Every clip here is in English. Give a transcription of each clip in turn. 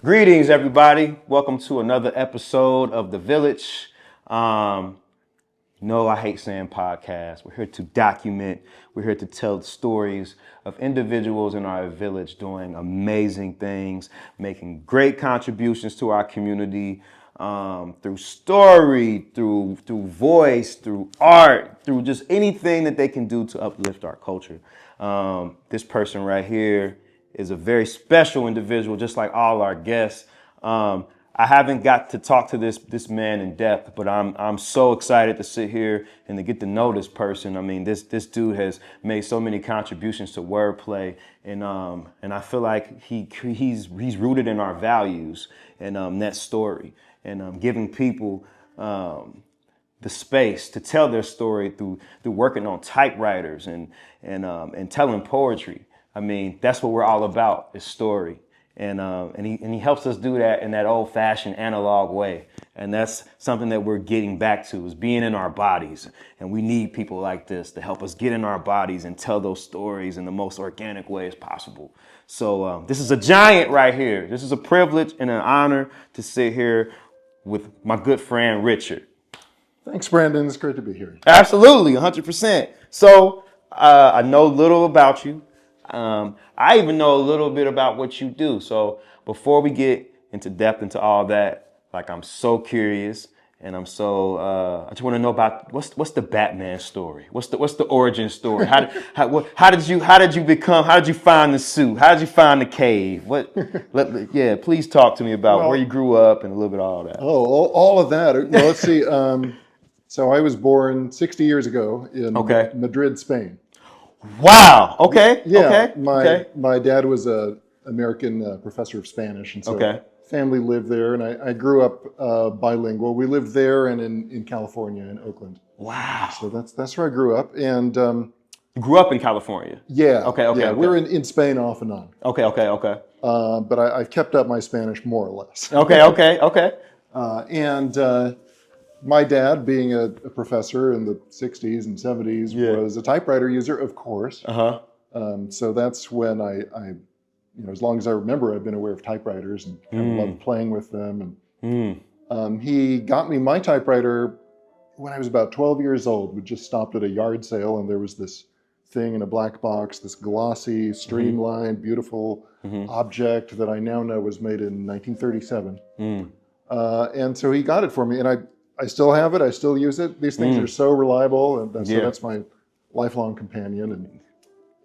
Greetings, everybody. Welcome to another episode of The Village. No, I hate saying podcast. We're here to document. We're here to tell stories of individuals in our village doing amazing things, making great contributions to our community through story, through voice, through art, through just anything that they can do to uplift our culture. This person right here is a very special individual, just like all our guests. I haven't got to talk to this man in depth, but I'm so excited to sit here and to get to know this person. I mean, this dude has made so many contributions to wordplay, and I feel like he's rooted in our values and that story, and giving people the space to tell their story through working on typewriters and telling poetry. I mean, that's what we're all about, is story. And he helps us do that in that old-fashioned analog way. And that's something that we're getting back to, is being in our bodies. And we need people like this to help us get in our bodies and tell those stories in the most organic way as possible. So this is a giant right here. This is a privilege and an honor to sit here with my good friend, Richard. Thanks, Brandon. It's great to be here. Absolutely, 100%. So I know little about you. I even know a little bit about what you do. So before we get into depth into all that, like, I'm so curious, and I'm so I just want to know about what's the Batman story? What's the origin story? How did you find the suit? How did you find the cave? Please talk to me about where you grew up and a little bit of all that. Oh, all of that. Well, let's see. So I was born 60 years ago in Madrid, Spain. Wow. Okay. Yeah. Okay. My dad was an American professor of Spanish, and so family lived there, and I grew up bilingual. We lived there and in California, in Oakland. Wow. So that's where I grew up, and you grew up in California. Yeah. Okay. Yeah, we were in Spain off and on. Okay. But I've kept up my Spanish more or less. Okay. My dad, being a professor in the 60s and 70s, was a typewriter user, of course. So that's when I as long as I remember, I've been aware of typewriters and kind of loved playing with them. And he got me my typewriter when I was about 12 years old. We just stopped at a yard sale, and there was this thing in a black box, this glossy, streamlined, beautiful object that I now know was made in 1937. And so he got it for me, and I still have it. I still use it. These things are so reliable, and so that's my lifelong companion.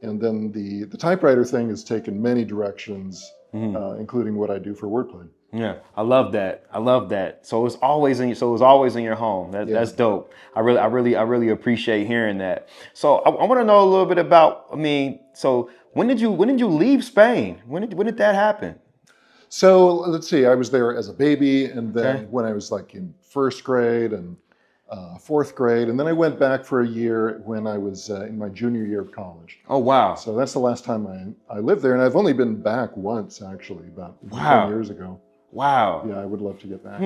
And then the typewriter thing has taken many directions, including what I do for wordplay. Yeah, I love that. So it was always in your home. That's dope. I really appreciate hearing that. So I want to know a little bit about. So when did you leave Spain? When did that happen? So let's see, I was there as a baby, and then when I was like in first grade and fourth grade, and then I went back for a year when I was in my junior year of college. Oh, wow. So that's the last time I lived there, and I've only been back once, actually, about 10 years ago. Wow. Yeah, I would love to get back.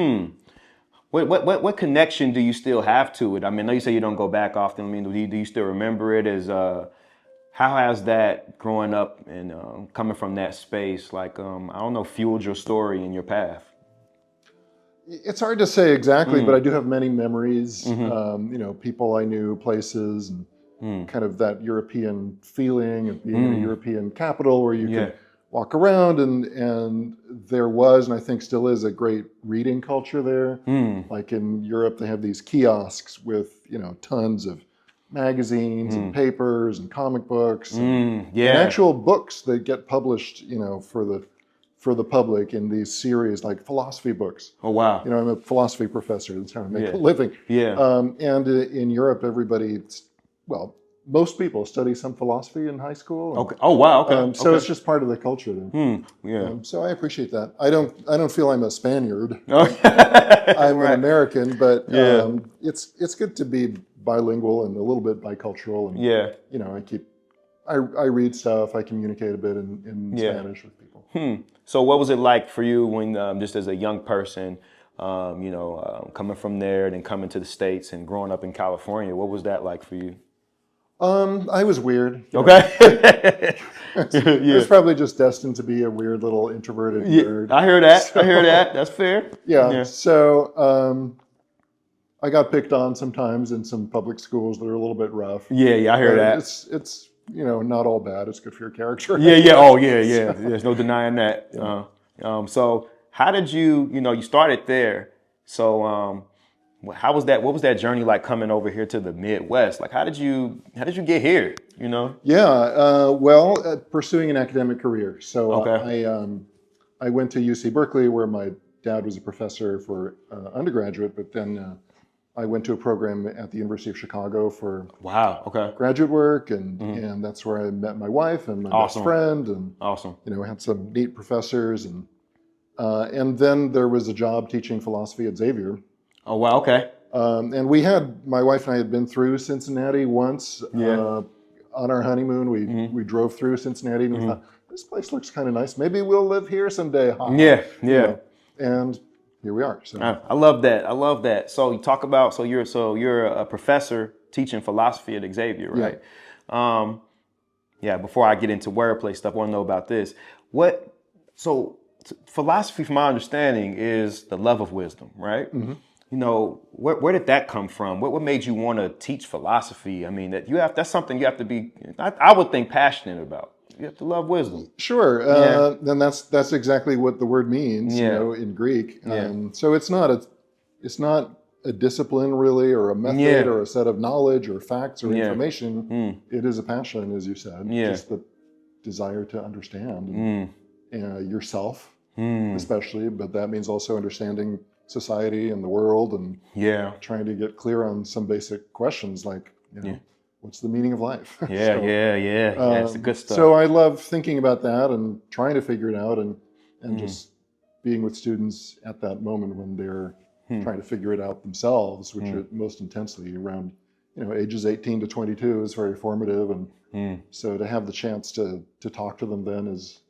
What connection do you still have to it? I mean, I know you say you don't go back often. I mean, do you still remember it as... How has that, growing up and coming from that space, fueled your story and your path? It's hard to say exactly, but I do have many memories. People I knew, places, and kind of that European feeling of being in a European capital where you could walk around, and there was, and I think still is, a great reading culture there. Like in Europe, they have these kiosks with tons of magazines and papers and comic books and actual books that get published, for the public in these series, like philosophy books. Oh, wow. I'm a philosophy professor that's trying to make a living. And in Europe, most people study some philosophy in high school. Okay. Oh, wow. Okay. So it's just part of the culture there. So I appreciate that. I don't feel I'm a Spaniard. I'm an American, but it's good to be bilingual and a little bit bicultural. And I read stuff. I communicate a bit in Spanish with people. So what was it like for you when, just as a young person, coming from there and then coming to the States and growing up in California? What was that like for you? I was weird. Okay. I Yeah. was probably just destined to be a weird little introverted Yeah. nerd. I hear that. So, I hear that. That's fair. yeah. Yeah. So I got picked on sometimes in some public schools that are a little bit rough. Yeah. Yeah. I hear But that. it's not all bad. It's good for your character. Yeah. Yeah. Oh, yeah. Yeah. There's no denying that. Yeah. So how did you started there. So, how was that? What was that journey like coming over here to the Midwest? Like, how did you get here? Yeah, pursuing an academic career. So Okay. I went to UC Berkeley, where my dad was a professor for undergraduate, but then I went to a program at the University of Chicago for Wow. Okay. graduate work, and that's where I met my wife and my Awesome. best friend, and Awesome. had some neat professors, and then there was a job teaching philosophy at Xavier. Oh, wow. Okay. And my wife and I had been through Cincinnati once. Yeah. On our honeymoon, we drove through Cincinnati, and we thought, this place looks kind of nice. Maybe we'll live here someday. Ha. Yeah. Yeah. And here we are. So I love that. I love that. So you talk about you're a professor teaching philosophy at Xavier, right? Before I get into wordplay stuff, I want to know about this. Philosophy, from my understanding, is the love of wisdom, right? Where did that come from? What made you want to teach philosophy? I mean, that's something you have to be, I would think, passionate about. You have to love wisdom. Sure. Then that's exactly what the word means, in Greek. So it's not a discipline really, or a method, or a set of knowledge or facts or information. It is a passion, as you said. Just the desire to understand yourself, especially, but that means also understanding society and the world, and trying to get clear on some basic questions like, what's the meaning of life? That's the good stuff. So I love thinking about that and trying to figure it out, and just being with students at that moment when they're trying to figure it out themselves, which are most intensely around, ages 18 to 22 is very formative, and so to have the chance to talk to them then is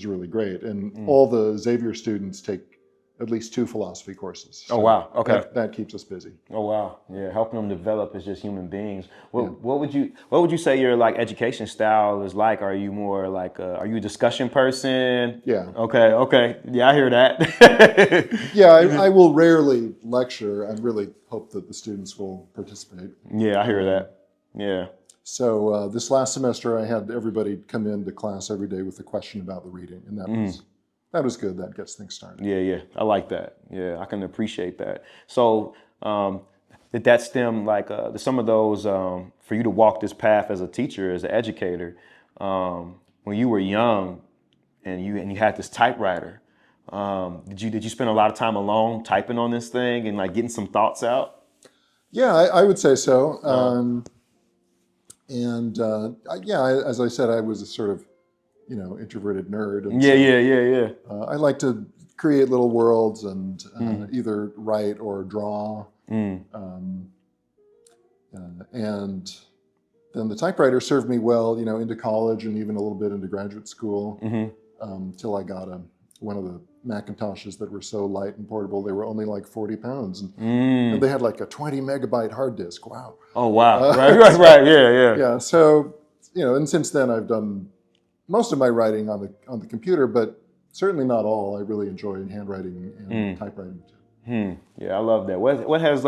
really great. And all the Xavier students take at least 2 philosophy courses. So oh, wow. Okay. That keeps us busy. Oh, wow. Yeah. Helping them develop as just human beings. What would you say your education style is like? Are you more are you a discussion person? Yeah. Okay. Yeah, I hear that. Yeah, I will rarely lecture. I really hope that the students will participate. Yeah, I hear that. Yeah. So this last semester, I had everybody come into class every day with a question about the reading, and that was good. That gets things started. Yeah. I like that. Yeah, I can appreciate that. So did that stem some of those for you to walk this path as a teacher, as an educator, when you were young and you had this typewriter? Did you spend a lot of time alone typing on this thing and getting some thoughts out? Yeah, I would say so. As I said, I was a sort of introverted nerd. And Yeah. I like to create little worlds and either write or draw. And then the typewriter served me well, into college and even a little bit into graduate school, till I got one of the Macintoshes that were so light and portable. They were only 40 pounds. And they had a 20 megabyte hard disk. Wow. Oh, wow. Right. Yeah. Yeah. So, and since then I've done most of my writing on the computer, but certainly not all. I really enjoy handwriting and typewriting too. Yeah, I love that. What has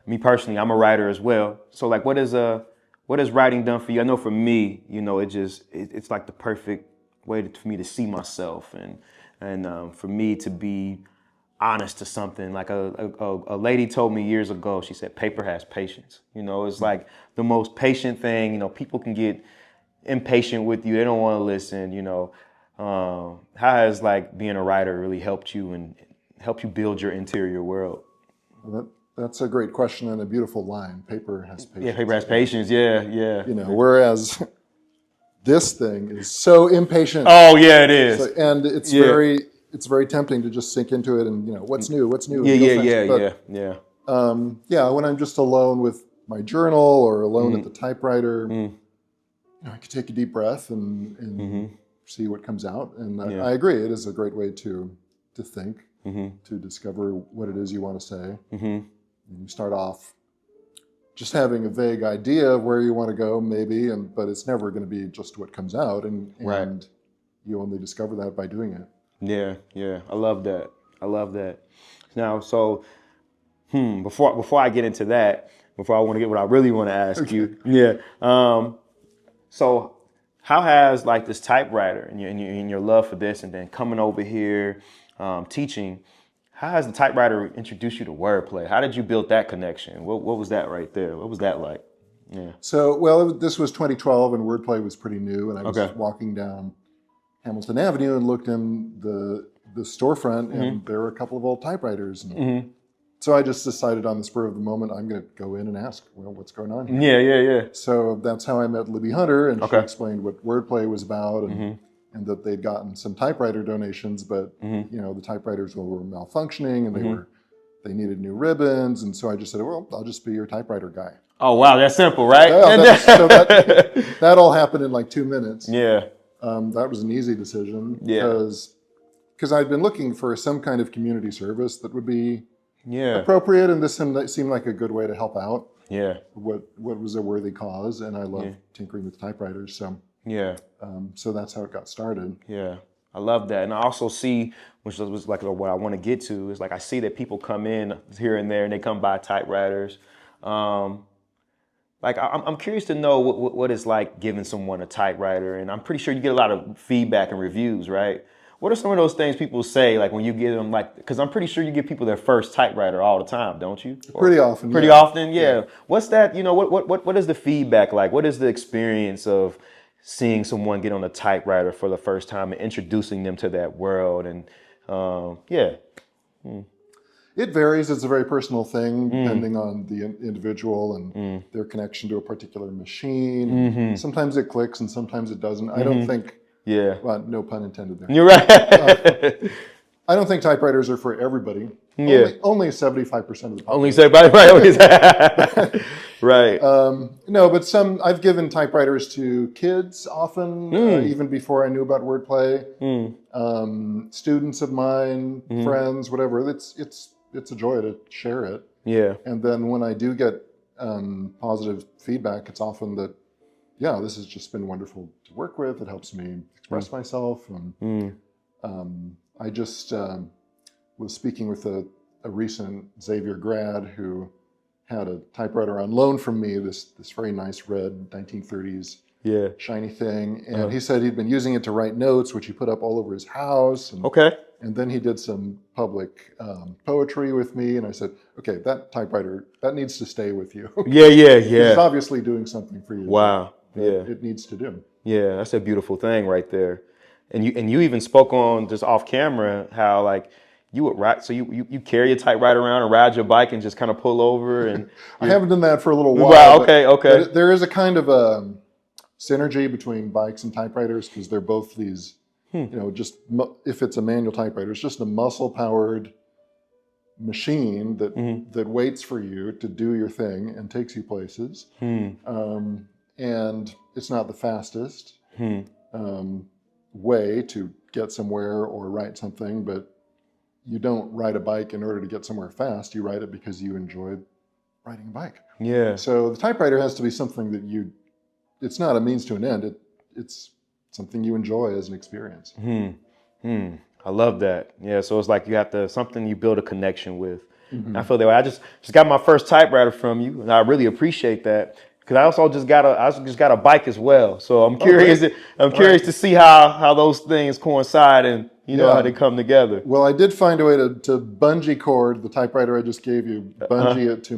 me personally? I'm a writer as well. So what has writing done for you? I know for me, it's like the perfect way for me to see myself and for me to be honest to something. Like a lady told me years ago. She said, "Paper has patience." It's like the most patient thing. People can get impatient with you. They don't want to listen. How has being a writer really helped you and helped you build your interior world? Well, that's a great question and a beautiful line. Paper has patience. Yeah, paper has patience. Yeah. Whereas this thing is so impatient. Oh yeah, it is. And it's very tempting to just sink into it and what's new. Yeah. When I'm just alone with my journal or alone at the typewriter. I could take a deep breath and see what comes out. And I agree, it is a great way to think, to discover what it is you want to say. And you start off just having a vague idea of where you want to go, maybe, but it's never going to be just what comes out, and you only discover that by doing it. Yeah. I love that. Now, so before I get into that, before I want to get what I really want to ask you, so how has like this typewriter and your love for this, and then coming over here teaching, how has the typewriter introduced you to wordplay? How did you build that connection? What was that right there? What was that like? Yeah. So, well, this was 2012, and wordplay was pretty new, and I was walking down Hamilton Avenue and looked in the storefront, and there were a couple of old typewriters. And so I just decided on the spur of the moment, I'm going to go in and ask, well, what's going on here? Yeah. So that's how I met Libby Hunter, and she explained what wordplay was about, and that they'd gotten some typewriter donations, but the typewriters were malfunctioning, and they needed new ribbons, and so I just said, well, I'll just be your typewriter guy. Oh wow, that's simple, right? So that all happened in like 2 minutes. Yeah. That was an easy decision because I'd been looking for some kind of community service that would be appropriate, and this seemed like a good way to help out. Yeah. What was a worthy cause, and I love tinkering with typewriters, so so that's how it got started. Yeah, I love that, and I also see, which was like what I want to get to, is like I see that people come in here and there, and they come by typewriters. Like I'm curious to know what it's like giving someone a typewriter, and I'm pretty sure you get a lot of feedback and reviews, right? What are some of those things people say, like when you give them, like, because I'm pretty sure you give people their first typewriter all the time, don't you? Pretty often. Pretty often, yeah. What's that? What is the feedback like? What is the experience of seeing someone get on a typewriter for the first time and introducing them to that world? And It varies. It's a very personal thing, depending on the individual and their connection to a particular machine. Sometimes it clicks, and sometimes it doesn't. I don't think. Yeah. Well, no pun intended there. You're right. I don't think typewriters are for everybody. Yeah. Only 75% of the population. Only 75%. Right. No, but I've given typewriters to kids often, even before I knew about wordplay. Students of mine, friends, whatever. It's a joy to share it. Yeah. And then when I do get positive feedback, it's often that, this has just been wonderful to work with. It helps me express myself. And I just was speaking with a recent Xavier grad who had a typewriter on loan from me, this very nice red 1930s shiny thing. And he said he'd been using it to write notes, which he put up all over his house. And, and then he did some public poetry with me. And I said, okay, that typewriter, that needs to stay with you. Yeah. It's obviously doing something for you. Wow. It needs to do. Yeah, that's a beautiful thing right there. And you even spoke on just off camera how like you would ride, so you carry a typewriter around and ride your bike and just kind of pull over. And I haven't done that for a little while. Wow, okay. But there is a kind of a synergy between bikes and typewriters, because they're both these, just if it's a manual typewriter, it's just a muscle-powered machine that waits for you to do your thing and takes you places. And it's not the fastest way to get somewhere or write something, but you don't ride a bike in order to get somewhere fast. You ride it because you enjoy riding a bike. Yeah. So the typewriter has to be something that it's not a means to an end. It's something you enjoy as an experience. I love that. Yeah. So it's like you have something you build a connection with. I feel that way. I just got my first typewriter from you, and I really appreciate that. Because I also just got a bike as well, so I'm curious. To see how those things coincide and how they come together. Well, I did find a way to bungee cord the typewriter I just gave you, bungee it to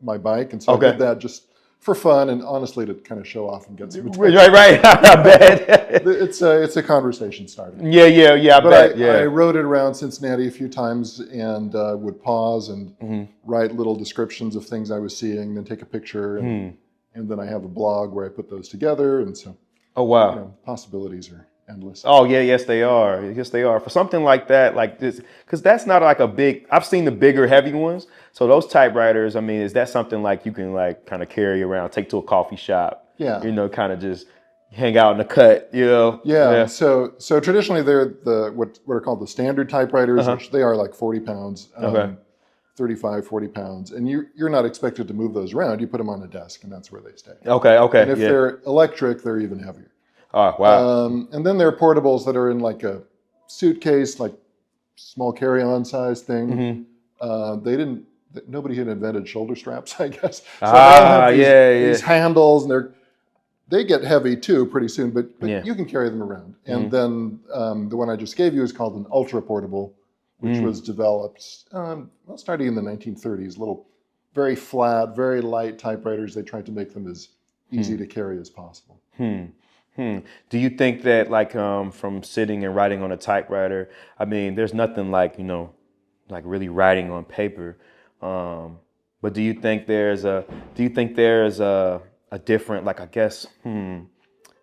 my bike, and so I did that just for fun and honestly to kind of show off and get some attention. Right. I bet it's a conversation starter. Yeah. I rode it around Cincinnati a few times and would pause and write little descriptions of things I was seeing, then take a picture. And then I have a blog where I put those together, and so possibilities are endless. Oh yeah, yes they are. For something like that, like this, because that's not like a big. I've seen the bigger, heavy ones. So those typewriters, I mean, is that something like you can like kind of carry around, take to a coffee shop? Yeah. Kind of just hang out in the cut. Yeah. So traditionally they're what are called the standard typewriters, which they are like 40 pounds. 35, 40 pounds, and you're not expected to move those around. You put them on a desk, and that's where they stay. Okay, okay, And if yeah. they're electric, they're even heavier. Oh, wow. And then there are portables that are in like a suitcase, like small carry-on size thing. Nobody had invented shoulder straps, I guess. So they all have these handles, and they get heavy too pretty soon, but you can carry them around. And then the one I just gave you is called an ultra portable, which was developed starting in the 1930s. Little, very flat, very light typewriters. They tried to make them as easy to carry as possible. Do you think that, like, from sitting and writing on a typewriter, I mean, there's nothing like, like really writing on paper. But do you think there's a different, like, I guess,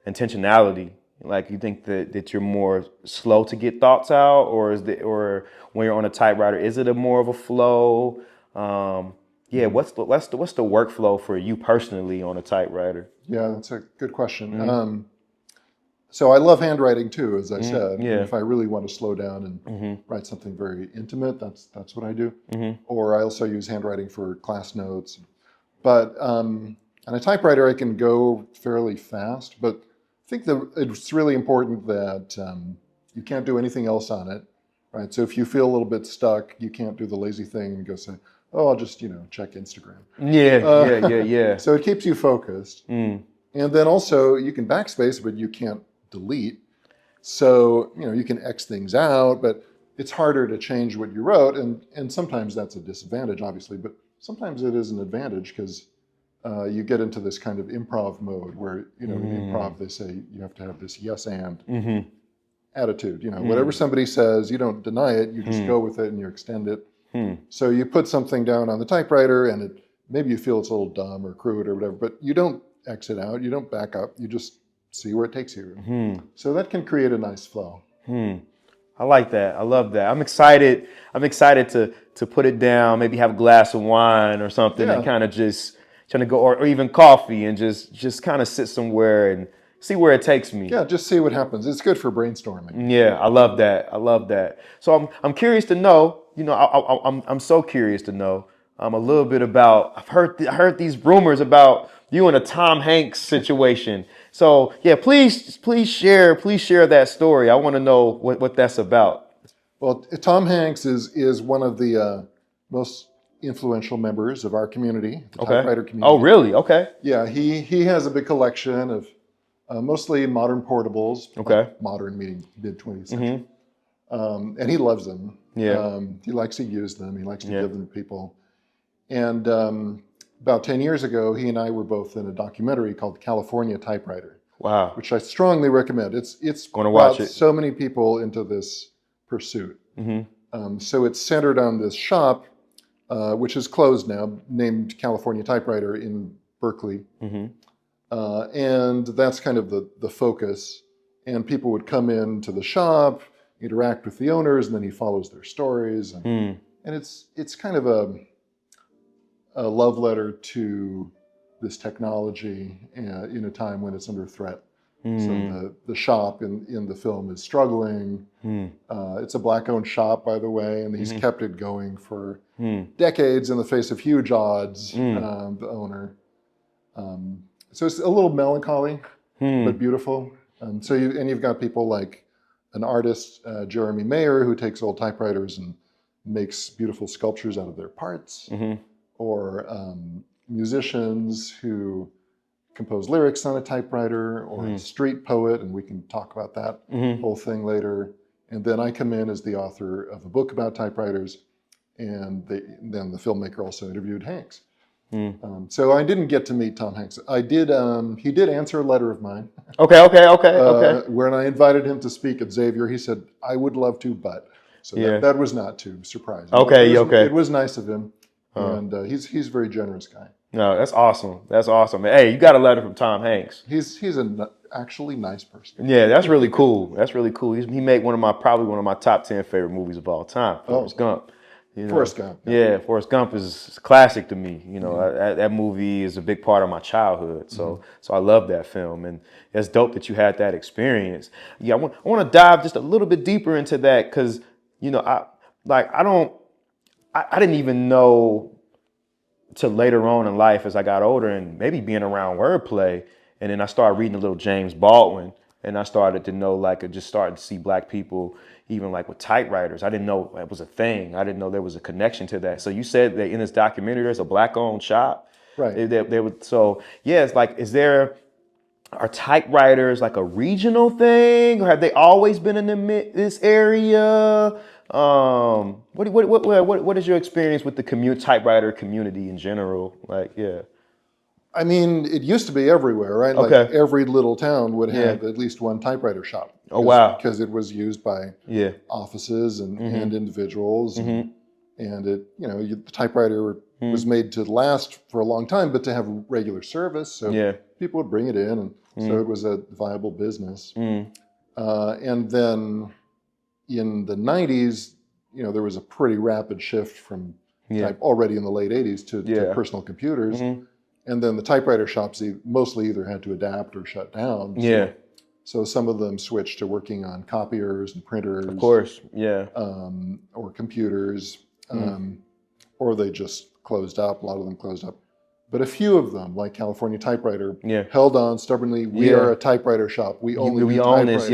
intentionality? Like, you think that you're more slow to get thoughts out, or when you're on a typewriter, is it more of a flow? What's the workflow for you personally on a typewriter? Yeah, that's a good question. So I love handwriting too, as I said. Yeah. If I really want to slow down and write something very intimate, that's what I do. Or I also use handwriting for class notes. But on a typewriter, I can go fairly fast. But I think it's really important that you can't do anything else on it, right? So if you feel a little bit stuck, you can't do the lazy thing and go say, "Oh, I'll just check Instagram." Yeah. So it keeps you focused. And then also you can backspace, but you can't delete. So, you can X things out, but it's harder to change what you wrote. And sometimes that's a disadvantage, obviously, but sometimes it is an advantage because you get into this kind of improv mode where, in improv, they say you have to have this yes and attitude. Whatever somebody says, you don't deny it, you just go with it and you extend it. So you put something down on the typewriter and maybe you feel it's a little dumb or crude or whatever, but you don't exit out, you don't back up, you just see where it takes you. So that can create a nice flow. I like that. I love that. I'm excited to put it down, maybe have a glass of wine or something and kind of just trying to go, or even coffee, and just kind of sit somewhere and see where it takes me. Yeah, just see what happens. It's good for brainstorming. Yeah, I love that. So I'm curious to know, I'm so curious to know a little bit about, I heard these rumors about you in a Tom Hanks situation. So yeah, please share that story. I want to know what that's about. Well, Tom Hanks is one of the most influential members of our community, the typewriter community. Oh, really? Okay. Yeah, he has a big collection of mostly modern portables. Okay. Modern meaning mid-20th century. And he loves them. Yeah. He likes to use them. He likes to give them to people. And about 10 years ago, he and I were both in a documentary called California Typewriter. Wow. Which I strongly recommend. It's brought so many people into this pursuit. So it's centered on this shop, which is closed now, named California Typewriter in Berkeley. And that's kind of the focus. And people would come into the shop, interact with the owners, and then he follows their stories. And it's kind of a love letter to this technology in a time when it's under threat. So the shop in the film is struggling. It's a Black-owned shop, by the way, and he's kept it going for decades in the face of huge odds, the owner. So it's a little melancholy, but beautiful. So you've got people like an artist, Jeremy Mayer, who takes old typewriters and makes beautiful sculptures out of their parts, or musicians who compose lyrics on a typewriter, or a street poet, and we can talk about that whole thing later. And then I come in as the author of a book about typewriters, and then the filmmaker also interviewed Hanks. So I didn't get to meet Tom Hanks. I did. He did answer a letter of mine. Okay. When I invited him to speak at Xavier, he said, "I would love to, but." So that was not too surprising. It was nice of him, and he's a very generous guy. No, that's awesome. Hey, you got a letter from Tom Hanks. He's an actually nice person. Yeah, that's really cool. He made probably one of my top 10 favorite movies of all time, Forrest Gump. Forrest Gump. Yeah, Forrest Gump is classic to me. That movie is a big part of my childhood. So I love that film, and it's dope that you had that experience. Yeah, I want to dive just a little bit deeper into that because I didn't even know till later on in life as I got older and maybe being around wordplay. And then I started reading a little James Baldwin, and I started to know, like, I just started to see Black people even like with typewriters. I didn't know it was a thing. I didn't know there was a connection to that. So you said that in this documentary, there's a Black-owned shop. Right. So yeah, it's like, are typewriters like a regional thing, or have they always been in this area? What is your experience with the typewriter community in general? Like, yeah. I mean, it used to be everywhere, right? Like Okay. every little town would have at least one typewriter shop. Oh, wow. Because it was used by offices and individuals, and it, the typewriter was made to last for a long time, but to have regular service. So people would bring it in, and so it was a viable business. And then in the 90s, there was a pretty rapid shift from already in the late 80s to personal computers. And then the typewriter shops mostly either had to adapt or shut down. So some of them switched to working on copiers and printers. Of course, or computers, or they just closed up. A lot of them closed up. But a few of them, like California Typewriter, held on stubbornly. We are a typewriter shop. We only do own this.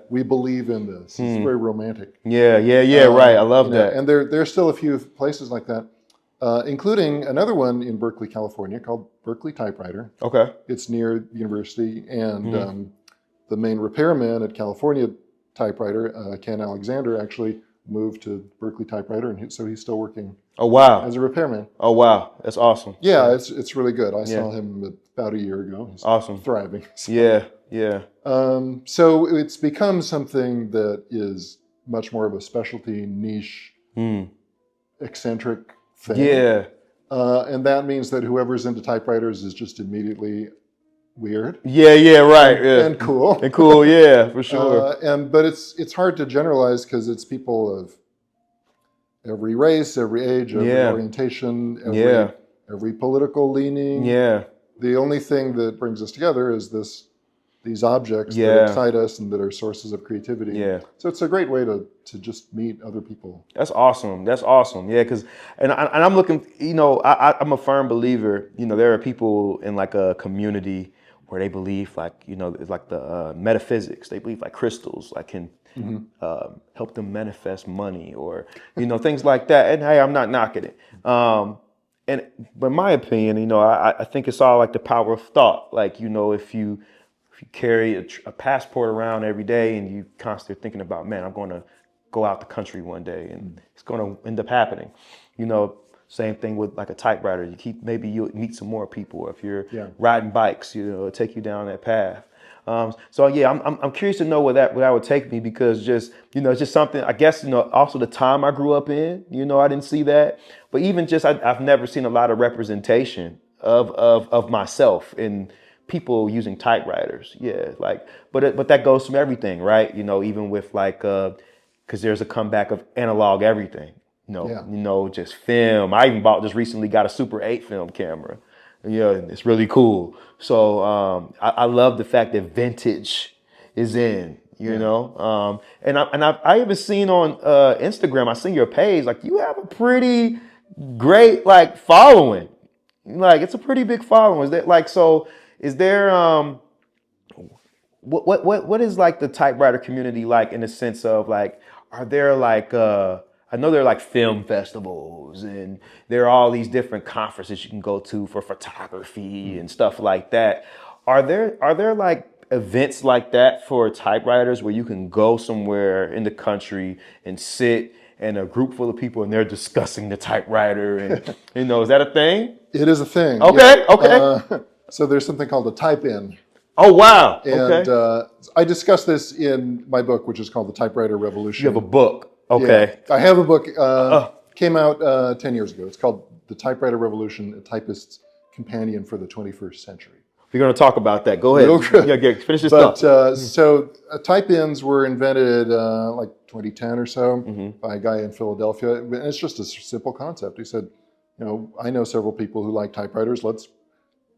We believe in this. It's very romantic. Right. I love that. And there's still a few places like that. Including another one in Berkeley, California, called Berkeley Typewriter. Okay. It's near the university, and the main repairman at California Typewriter, Ken Alexander, actually moved to Berkeley Typewriter, and so he's still working. Oh, wow. As a repairman. Oh, wow. That's awesome. Yeah, it's really good. I saw him about a year ago. He's awesome. Thriving. So. Yeah. So it's become something that is much more of a specialty, niche, eccentric thing. And that means that whoever's into typewriters is just immediately weird. Right. And cool. And cool, for sure. But it's hard to generalize because it's people of every race, every age, every orientation, every political leaning. The only thing that brings us together is these objects that excite us and that are sources of creativity. So it's a great way to just meet other people. That's awesome. Yeah, because I'm looking. I'm a firm believer. There are people in like a community where they believe it's like the metaphysics. They believe like crystals can help them manifest money or things like that. And hey, I'm not knocking it. But in my opinion, I think it's all like the power of thought. Like if you carry a passport around every day and you constantly thinking about, man, I'm going to go out the country one day and it's going to end up happening. Same thing with like a typewriter. Maybe you'll meet some more people. If you're riding bikes, it'll take you down that path. I'm curious to know where that would take me because it's just something, I guess, also the time I grew up in, I didn't see that. But even just, I've never seen a lot of representation of myself in people using typewriters. But that goes from everything, right? Even with because there's a comeback of analog everything. Just film. I even just recently got a Super 8 film camera. It's really cool. So I love the fact that vintage is in, and I even seen on Instagram, I seen your page, you have a pretty great following. It's a pretty big following. Is that so is there what is the typewriter community like in the sense of are there I know there are film festivals and there are all these different conferences you can go to for photography and stuff like that. Are there events like that for typewriters where you can go somewhere in the country and sit in a group full of people and they're discussing the typewriter and is that a thing? It is a thing. Okay. So there's something called a type-in. Oh, wow. And I discuss this in my book, which is called The Typewriter Revolution. You have a book. Okay. Yeah, I have a book, came out 10 years ago. It's called The Typewriter Revolution, A Typist's Companion for the 21st Century. We're going to talk about that. Go ahead. Finish this up. So type-ins were invented 2010 or so by a guy in Philadelphia. And it's just a simple concept. He said, I know several people who like typewriters. Let's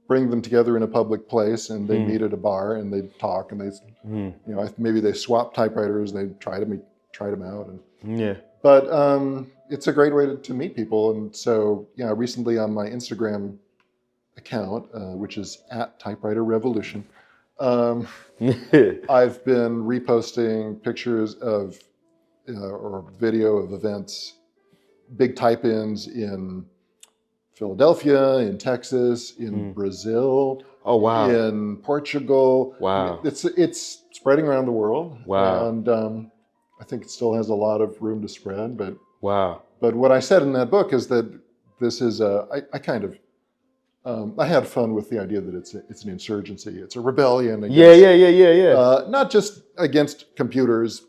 bring them together in a public place, and they meet at a bar and they talk and they, maybe they swap typewriters. They try them out, and But it's a great way to meet people. And so, recently on my Instagram account, which is at Typewriter Revolution, I've been reposting pictures of or video of events, big type-ins in Philadelphia, in Texas, in Brazil, Oh, wow. in Portugal. Wow. It's spreading around the world. Wow. And I think it still has a lot of room to spread. Wow. But what I said in that book is that this is I kind of I had fun with the idea that it's an insurgency, it's a rebellion against, Yeah. not just against computers,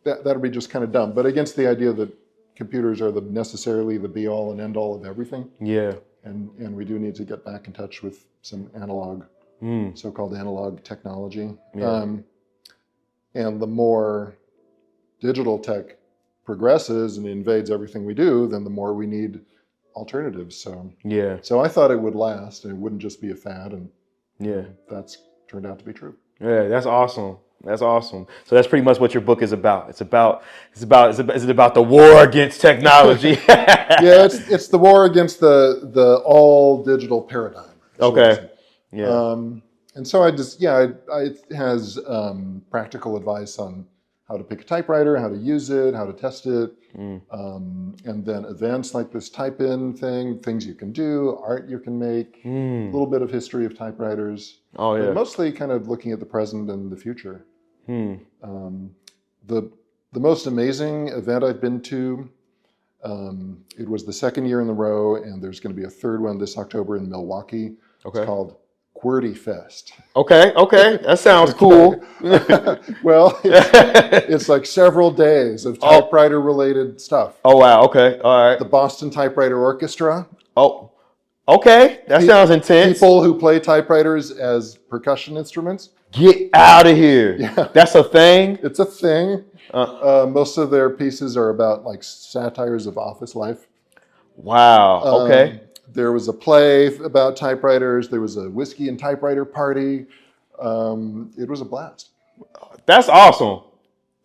that'd be just kind of dumb, but against the idea that computers are necessarily the be all and end all of everything. Yeah. And we do need to get back in touch with some analog, so-called analog technology. Yeah. And the more digital tech progresses and invades everything we do, then the more we need alternatives. So I thought it would last and it wouldn't just be a fad, and that's turned out to be true. Yeah, that's awesome. That's awesome. So that's pretty much what your book is about. Is it about the war against technology? Yeah, it's the war against the all digital paradigm. Okay. Yeah. And so it has practical advice on how to pick a typewriter, how to use it, how to test it, and then events like this type-in thing, things you can do, art you can make, a little bit of history of typewriters. Oh, yeah. But mostly kind of looking at the present and the future. The most amazing event I've been to, it was the second year in a row, and there's going to be a third one this October in Milwaukee. Okay. It's called QWERTY Fest. Okay, that sounds cool. Well, it's like several days of typewriter-related stuff. Oh, wow, okay, all right. The Boston Typewriter Orchestra. Oh, okay, that sounds intense. People who play typewriters as percussion instruments. Get out of here. Yeah. That's a thing? It's a thing. Most of their pieces are about like satires of office life. Wow, okay. There was a play about typewriters. There was a whiskey and typewriter party. It was a blast. That's awesome.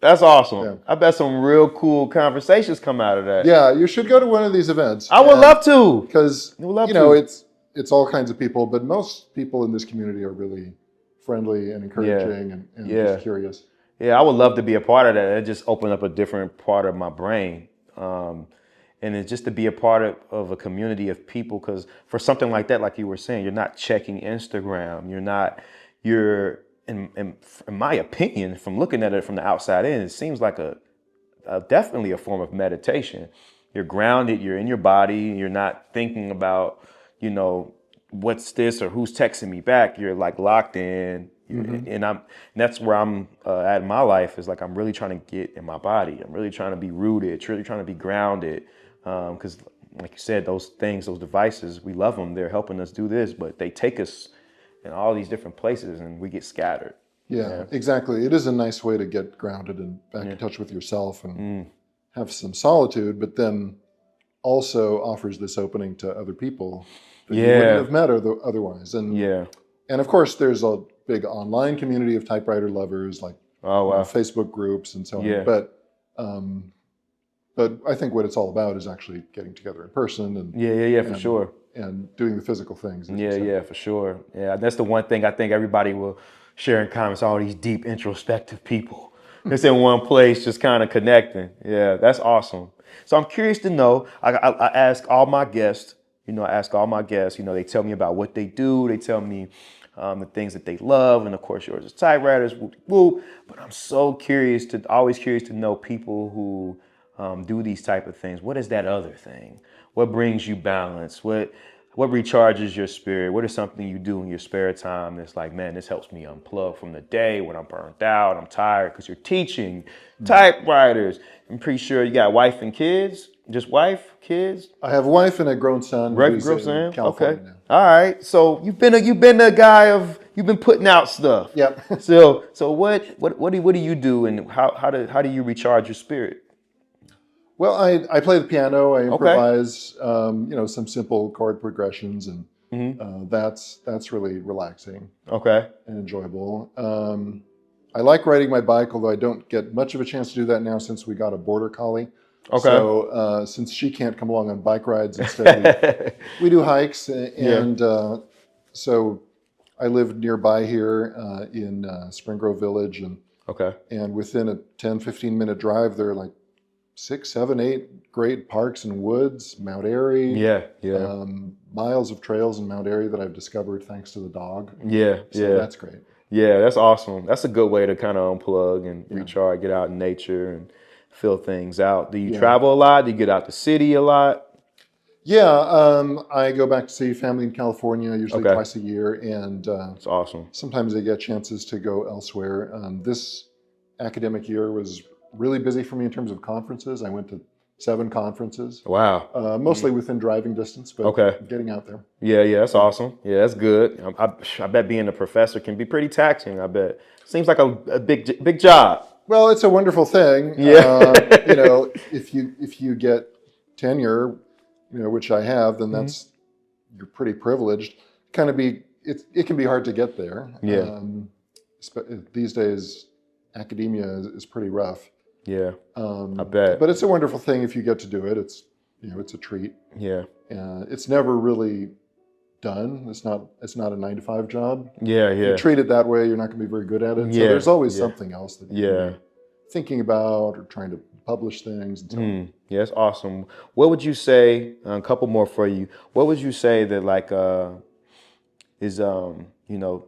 Yeah. I bet some real cool conversations come out of that. Yeah, you should go to one of these events. I would love to. Because, it's all kinds of people, but most people in this community are really friendly and encouraging and just curious. Yeah, I would love to be a part of that. It just opened up a different part of my brain. And it's just to be a part of a community of people, because for something like that, like you were saying, you're not checking Instagram. You're in my opinion, from looking at it from the outside in, it seems like definitely a form of meditation. You're grounded, you're in your body, you're not thinking about, what's this or who's texting me back. You're like locked in. And that's where I'm at in my life, is like I'm really trying to get in my body. I'm really trying to be rooted, really trying to be grounded. Because like you said, those devices, we love them. They're helping us do this, but they take us in all these different places and we get scattered. Yeah, exactly. It is a nice way to get grounded and back in touch with yourself and have some solitude, but then also offers this opening to other people that you wouldn't have met otherwise. And of course, there's a big online community of typewriter lovers, like Facebook groups and so on. Yeah. But I think what it's all about is actually getting together in person and for sure. And doing the physical things. Yeah, for sure. Yeah, that's the one thing I think everybody will share in common. It's all these deep introspective people. It's in one place, just kind of connecting. Yeah, that's awesome. So I'm curious to know, I ask all my guests, they tell me about what they do. They tell me the things that they love. And of course, yours is typewriters, whoop. But I'm always curious to know people who do these type of things. What is that other thing? What brings you balance? What recharges your spirit? What is something you do in your spare time that's like, man, this helps me unplug from the day when I'm burnt out, I'm tired? Because you're teaching typewriters. I'm pretty sure you got wife and kids. Just wife, kids? I have a wife and a grown son. Grown son? California Okay. now. All right. So you've been a guy you've been putting out stuff. Yep. So what do you do, and how do you recharge your spirit? Well, I play the piano. I improvise, some simple chord progressions, and that's really relaxing. Okay. And enjoyable. I like riding my bike, although I don't get much of a chance to do that now since we got a border collie. Okay. So since she can't come along on bike rides, instead we do hikes. And so I live nearby here in Spring Grove Village. Okay. And within a 10, 15-minute drive, there are like 6, 7, 8 great parks and woods, Mount Airy. Yeah. Miles of trails in Mount Airy that I've discovered thanks to the dog. Yeah. So that's great. Yeah, that's awesome. That's a good way to kind of unplug and recharge, get out in nature and feel things out. Do you travel a lot? Do you get out the city a lot? Yeah, I go back to see family in California usually twice a year, and it's awesome. Sometimes I get chances to go elsewhere. This academic year was really busy for me in terms of conferences. I went to 7 conferences. Wow. Mostly within driving distance, but getting out there. Yeah, that's awesome. Yeah, that's good. I bet being a professor can be pretty taxing. I bet. Seems like a big job. Well, it's a wonderful thing. Yeah. If you get tenure, which I have, then you're pretty privileged. It can be hard to get there. Yeah. These days, academia is pretty rough. Yeah. I bet. But it's a wonderful thing if you get to do it. It's it's a treat. Yeah. It's never really done. It's not a 9-to-5 job. Yeah. If you treat it that way, you're not going to be very good at it. So there's always something else that you're thinking about or trying to publish things and so on. Yeah, that's awesome. What would you say, a couple more for you, what would you say that like is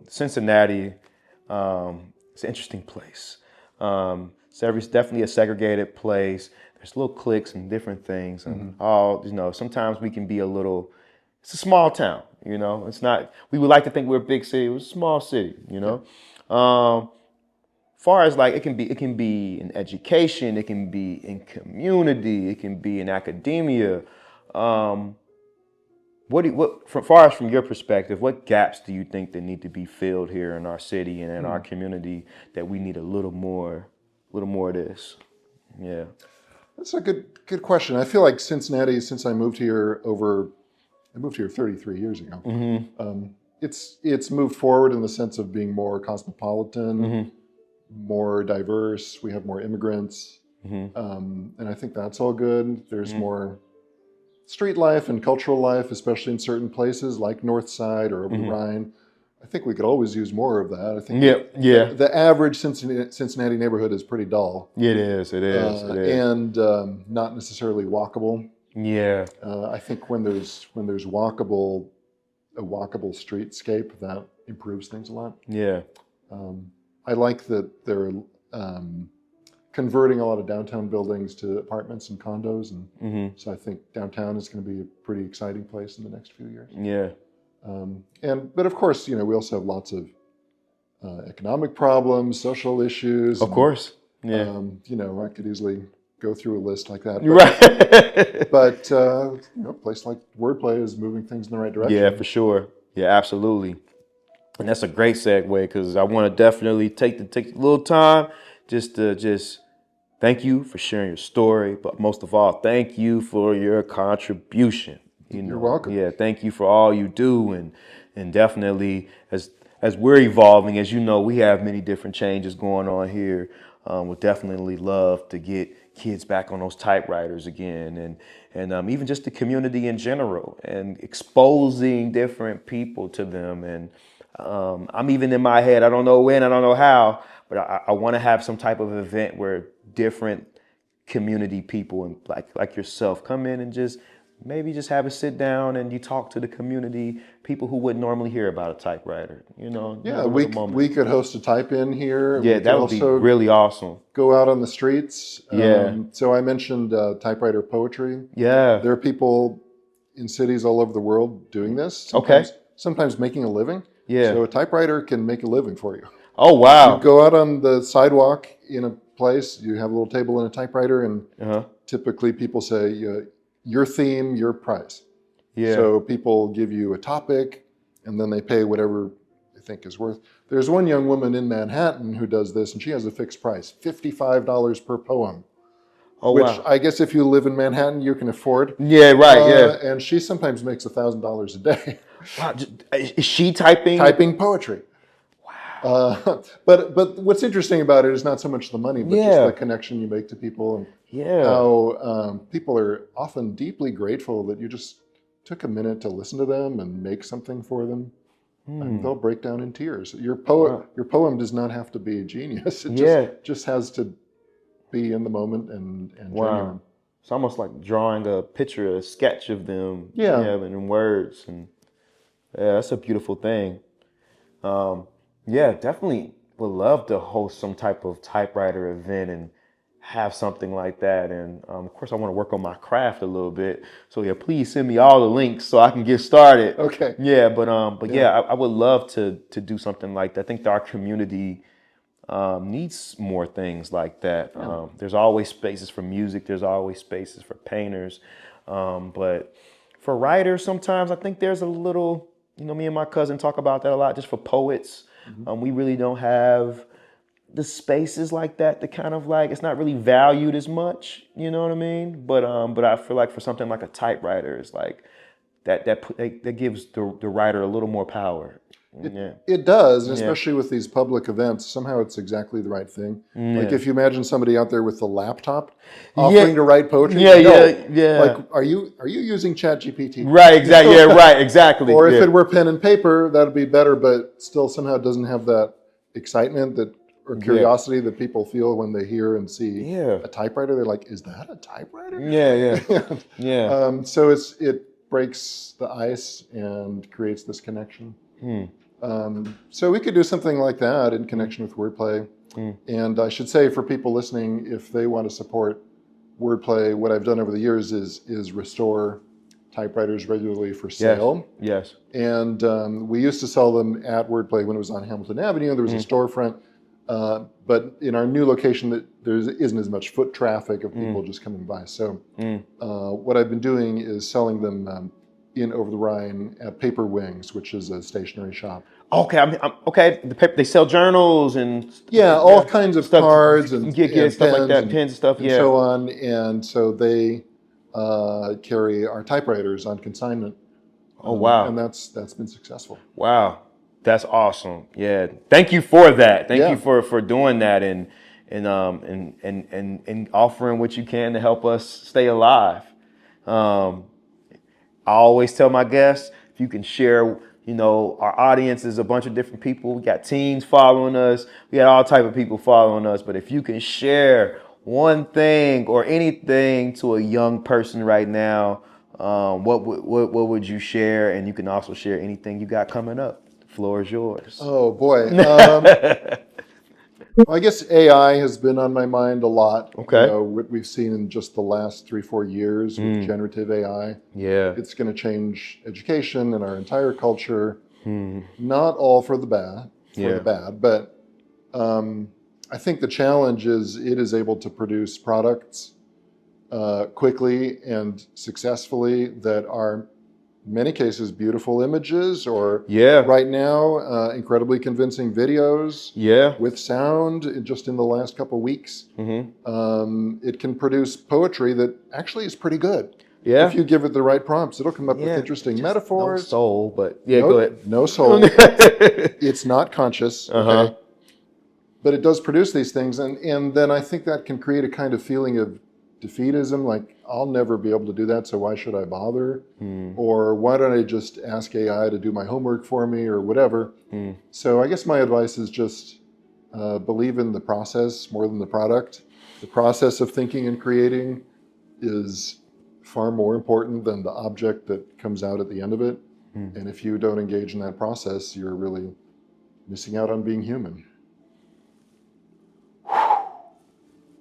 Cincinnati, it's an interesting place. It's definitely a segregated place. There's little cliques and different things, and sometimes we can be it's a small town, it's not, we would like to think we're a big city, it was a small city, far as like it can be in education, it can be in community, it can be in academia. From far as from your perspective, what gaps do you think that need to be filled here in our city and in our community that we need a little more of this? Yeah. That's a good question. I feel like Cincinnati, since I moved here 33 years ago, it's moved forward in the sense of being more cosmopolitan, more diverse. We have more immigrants, and I think that's all good. There's more street life and cultural life, especially in certain places like North Side or over the Rhine. I think we could always use more of that. I think the average Cincinnati neighborhood is pretty dull. It is. And not necessarily walkable. Yeah. I think when there's a walkable streetscape, that improves things a lot. Yeah. I like that they're converting a lot of downtown buildings to apartments and condos, and so I think downtown is going to be a pretty exciting place in the next few years. Yeah. But of course, we also have lots of economic problems, social issues. Of course. Yeah. I could easily go through a list like that. Right. But a place like Wordplay is moving things in the right direction. Yeah, for sure. Yeah, absolutely. And that's a great segue because I want to definitely take a little time just thank you for sharing your story, but most of all, thank you for your contribution. You're welcome. Yeah, thank you for all you do, and definitely as we're evolving, as you know, we have many different changes going on here. We'll definitely love to get kids back on those typewriters again, and even just the community in general, and exposing different people to them. And I'm even in my head, I don't know when, I don't know how, but I want to have some type of event where different community people and like yourself come in and maybe just have a sit down and you talk to the community, people who wouldn't normally hear about a typewriter, Yeah, we could host a type-in here. Yeah, that would be really awesome. Go out on the streets. Yeah. So I mentioned typewriter poetry. Yeah. There are people in cities all over the world doing this. Sometimes making a living. Yeah. So a typewriter can make a living for you. Oh, wow. You go out on the sidewalk in a place, you have a little table and a typewriter, and typically people say, your theme, your price. Yeah. So people give you a topic, and then they pay whatever they think is worth. There's one young woman in Manhattan who does this, and she has a fixed price, $55 per poem. Oh, which wow. I guess if you live in Manhattan, you can afford. Yeah, right, yeah. And she sometimes makes $1,000 a day. Wow. Is she typing? Typing poetry. Wow. But what's interesting about it is not so much the money, but just the connection you make to people. And Yeah. how people are often deeply grateful that you just took a minute to listen to them and make something for them. And they'll break down in tears. Wow. Your poem does not have to be a genius. It Yeah. just has to be in the moment and Wow. genuine. It's almost like drawing a picture, a sketch of them. Yeah. Yeah, in words. And yeah, that's a beautiful thing. Yeah, definitely would love to host some type of typewriter event and have something like that. And of course, I want to work on my craft a little bit. So yeah, please send me all the links so I can get started. Okay. Yeah, but yeah, I would love to do something like that. I think that our community needs more things like that. There's always spaces for music. There's always spaces for painters. But for writers, sometimes I think there's a little, me and my cousin talk about that a lot, just for poets. We really don't have the spaces like that to kind of like, it's not really valued as much, you know what I mean? But I feel like for something like a typewriter, it's like that gives the writer a little more power. It does, and especially with these public events, somehow it's exactly the right thing. Like if you imagine somebody out there with a laptop offering to write poetry, yeah. Like, are you using ChatGPT? Right, exactly. Yeah, right, exactly. Or if it were pen and paper, that'd be better, but still somehow doesn't have that excitement or curiosity that people feel when they hear and see a typewriter. They're like, "Is that a typewriter?" Yeah. So it breaks the ice and creates this connection. So we could do something like that in connection with Wordplay. And I should say for people listening, if they want to support Wordplay, what I've done over the years is restore typewriters regularly for sale. Yes. And we used to sell them at Wordplay when it was on Hamilton Avenue. There was a storefront. But in our new location, there isn't as much foot traffic of people just coming by. So what I've been doing is selling them in Over the Rhine at Paper Wings, which is a stationery shop. Okay, okay. They sell journals and all kinds of stuff, cards and stuff like that, pens and stuff, and so on. And so they carry our typewriters on consignment. Oh wow! And that's been successful. Wow, that's awesome. Yeah, thank you for that. Thank you for doing that and offering what you can to help us stay alive. I always tell my guests, if you can share, our audience is a bunch of different people. We got teens following us. We got all type of people following us. But if you can share one thing or anything to a young person right now, what would you share? And you can also share anything you got coming up. The floor is yours. Oh boy. Well, I guess AI has been on my mind a lot. Okay. What we've seen in just the last 3-4 years with generative AI. Yeah. It's going to change education and our entire culture. Not all for the bad, but I think the challenge is it is able to produce products quickly and successfully that are in many cases beautiful images or right now incredibly convincing videos with sound just in the last couple of weeks. It can produce poetry that actually is pretty good. If you give it the right prompts, it'll come up with interesting metaphors. No soul, but go ahead. No soul. It's not conscious. Okay? But it does produce these things, and then I think that can create a kind of feeling of defeatism, like I'll never be able to do that, so why should I bother? Or why don't I just ask AI to do my homework for me or whatever? So I guess my advice is just believe in the process more than the product. The process of thinking and creating is far more important than the object that comes out at the end of it. And if you don't engage in that process, you're really missing out on being human.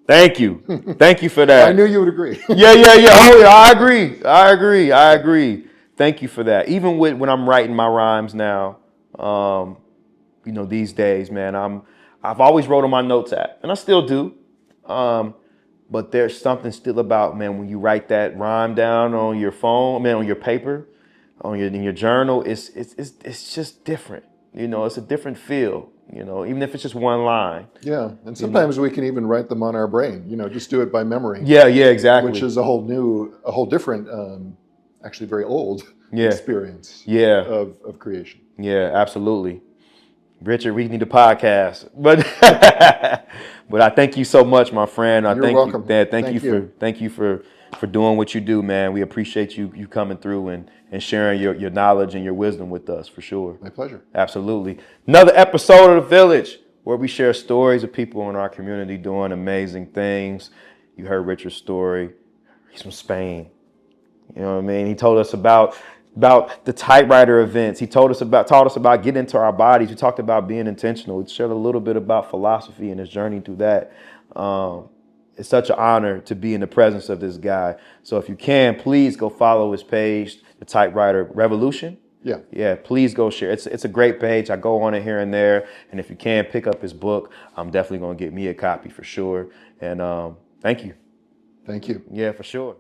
Thank you. Thank you for that. I knew you would agree. Yeah. Oh, yeah, I agree. Thank you for that. Even when I'm writing my rhymes now, these days, man, I've always wrote on my notes app, and I still do. But there's something still about, man, when you write that rhyme down on your phone, on your paper, in your journal, it's just different. It's a different feel. Even if it's just one line. Yeah, and sometimes we can even write them on our brain. Just do it by memory. Yeah, exactly. Which is a whole different, actually very old experience. Of creation. Yeah, absolutely. Richard, we need a podcast, but But I thank you so much, my friend. I You're thank welcome. you, Dad. Thank you. Thank you for doing what you do, man. We appreciate you coming through and sharing your knowledge and your wisdom with us, for sure. My pleasure. Absolutely. Another episode of The Village, where we share stories of people in our community doing amazing things. You heard Richard's story. He's from Spain. You know what I mean? He told us about the typewriter events. He taught us about getting into our bodies. We talked about being intentional. We shared a little bit about philosophy and his journey through that. It's such an honor to be in the presence of this guy. So if you can, please go follow his page, The Typewriter Revolution. Yeah, please go share. It's a great page. I go on it here and there. And if you can, pick up his book. I'm definitely going to get me a copy for sure. And thank you. Thank you. Yeah, for sure.